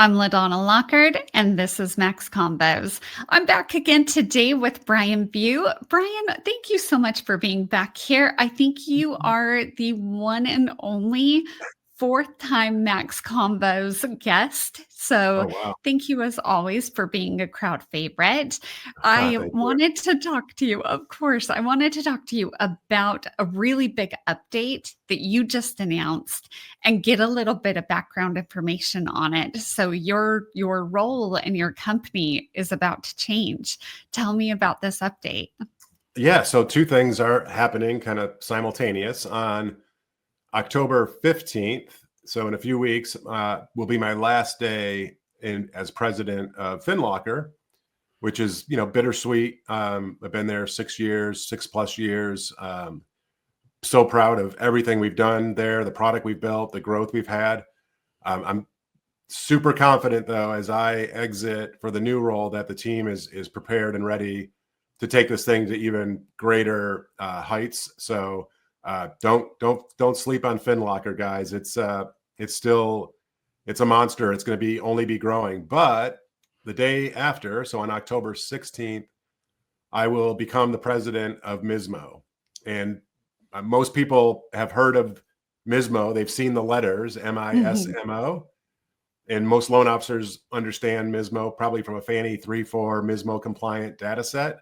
I'm LaDonna Lockard, and this is Max Combos. I'm back again today with Brian Vieaux. Brian, thank you so much for being back here. I think you are the one and only fourth time Max Combos guest. So Oh, wow. thank you as always for being a crowd favorite. I Thank you. wanted to talk to you, of course, I wanted to talk to you about a really big update that you just announced and get a little bit of background information on it. So your role in your company is about to change. Tell me about this update. Yeah, so two things are happening kind of simultaneous. On October 15th, so in a few weeks, will be my last day as president of FinLocker, which is, bittersweet. I've been there 6 years, 6+ years. So proud of everything we've done there, the product we've built, the growth we've had. I'm super confident, though, as I exit for the new role, that the team is prepared and ready to take this thing to even greater heights. So don't sleep on FinLocker, guys. It's a monster. It's going to only be growing. But the day after, so on October 16th, I will become the president of MISMO. And most people have heard of MISMO. They've seen the letters MISMO. And most loan officers understand MISMO probably from a Fannie 3-4 MISMO compliant data set.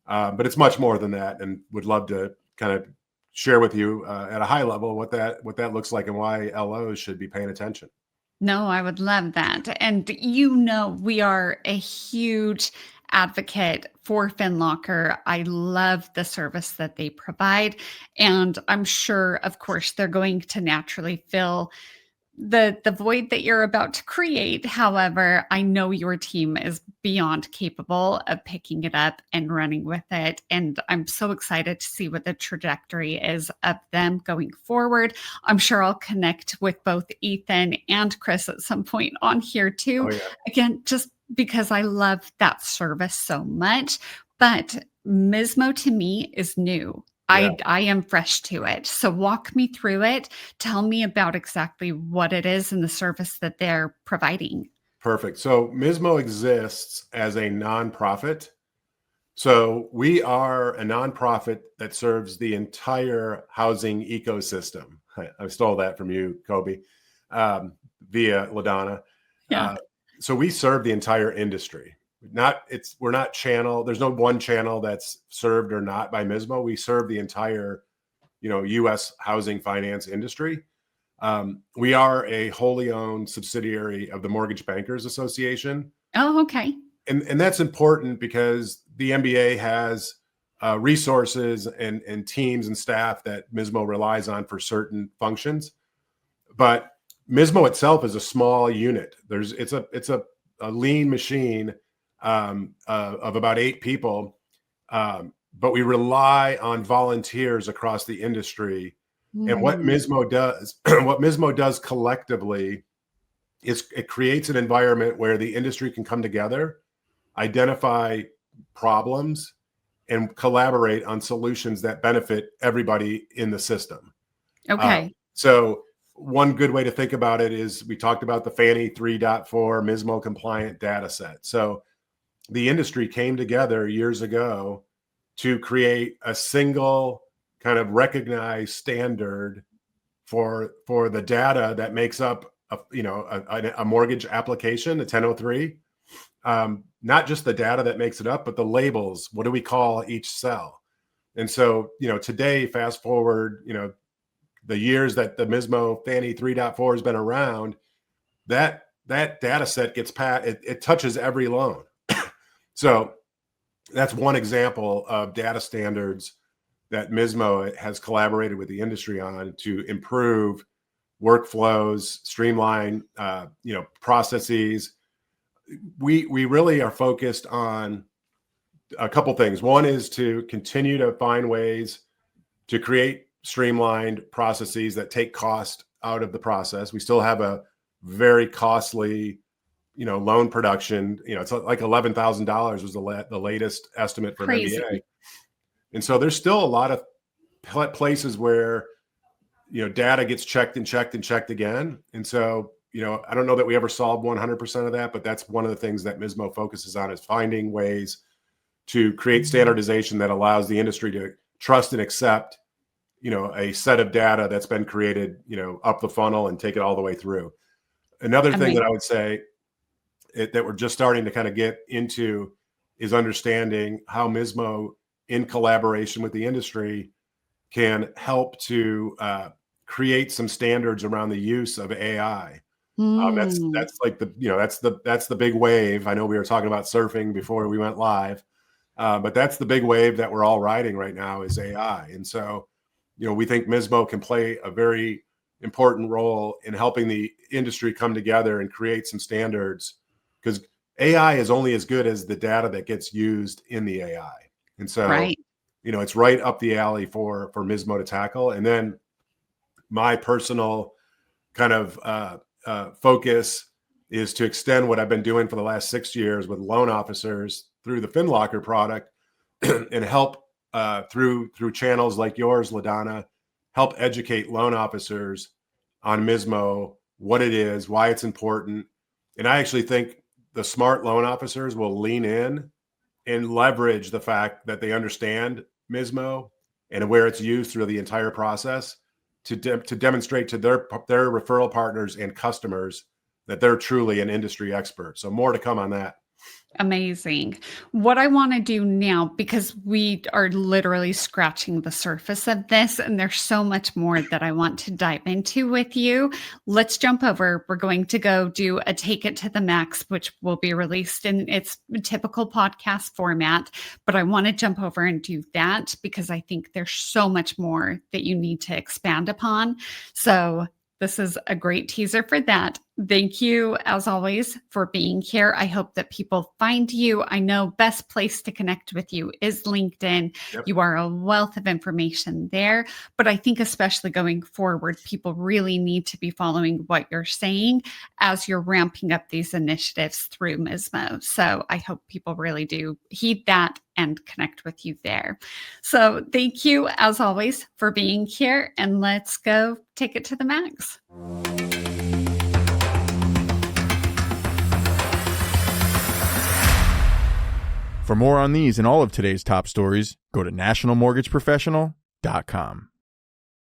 But it's much more than that, and would love to kind of share with you at a high level what that looks like and why LOs should be paying attention. No, I would love that. And we are a huge advocate for FinLocker. I love the service that they provide. And I'm sure, of course, they're going to naturally fill the void that you're about to create. However, I know your team is beyond capable of picking it up and running with it. And I'm so excited to see what the trajectory is of them going forward. I'm sure I'll connect with both Ethan and Chris at some point on here too. Oh, yeah. Again, just because I love that service so much. But MISMO to me is new. Yeah. I am fresh to it. So walk me through it. Tell me about exactly what it is and the service that they're providing. Perfect. So MISMO exists as a nonprofit. So we are a nonprofit that serves the entire housing ecosystem. I stole that from you, Kobe, via LaDonna. Yeah. So we serve the entire industry. We're not channel. There's no one channel that's served or not by MISMO. We serve the entire, U.S. housing finance industry. We are a wholly owned subsidiary of the Mortgage Bankers Association. Oh, okay. And that's important because the MBA has resources and teams and staff that MISMO relies on for certain functions. But MISMO itself is a small unit. It's a lean machine of about 8 people, but we rely on volunteers across the industry. And what MISMO does collectively is it creates an environment where the industry can come together, identify problems, and collaborate on solutions that benefit everybody in the system. Okay. So one good way to think about it is we talked about the Fannie 3.4 MISMO compliant data set. So the industry came together years ago to create a single kind of recognized standard for the data that makes up a mortgage application, a 1003. Not just the data that makes it up, but the labels. What do we call each cell? And so, today, fast forward, the years that the MISMO Fannie 3.4 has been around, that data set gets it touches every loan. So that's one example of data standards that MISMO has collaborated with the industry on to improve workflows, streamline, processes. We really are focused on a couple things. One is to continue to find ways to create streamlined processes that take cost out of the process. We still have a very costly loan production. It's like $11,000 was the latest estimate from MBA. And so there's still a lot of places where, data gets checked and checked and checked again. And so I don't know that we ever solved 100% of that, but that's one of the things that MISMO focuses on, is finding ways to create standardization that allows the industry to trust and accept, a set of data that's been created, up the funnel and take it all the way through. Another thing that I would say that we're just starting to kind of get into is understanding how MISMO, in collaboration with the industry, can help to create some standards around the use of AI. That's like that's the big wave. I know we were talking about surfing before we went live, but that's the big wave that we're all riding right now, is AI. And so, we think MISMO can play a very important role in helping the industry come together and create some standards, because AI is only as good as the data that gets used in the AI. And so, right. It's right up the alley for MISMO to tackle. And then my personal kind of focus is to extend what I've been doing for the last 6 years with loan officers through the FinLocker product, and help through channels like yours, LaDonna, help educate loan officers on MISMO, what it is, why it's important. And I actually think the smart loan officers will lean in and leverage the fact that they understand MISMO and where it's used through the entire process to demonstrate to their referral partners and customers that they're truly an industry expert. So more to come on that. Amazing. What I want to do now, because we are literally scratching the surface of this, and there's so much more that I want to dive into with you. Let's jump over. We're going to go do a Take It to the Max, which will be released in its typical podcast format. But I want to jump over and do that because I think there's so much more that you need to expand upon. So this is a great teaser for that. Thank you, as always, for being here. I hope that people find you. I know best place to connect with you is LinkedIn. Yep. You are a wealth of information there. But I think especially going forward, people really need to be following what you're saying as you're ramping up these initiatives through MISMO. So I hope people really do heed that and connect with you there. So thank you, as always, for being here. And let's go take it to the max. For more on these and all of today's top stories, go to nationalmortgageprofessional.com.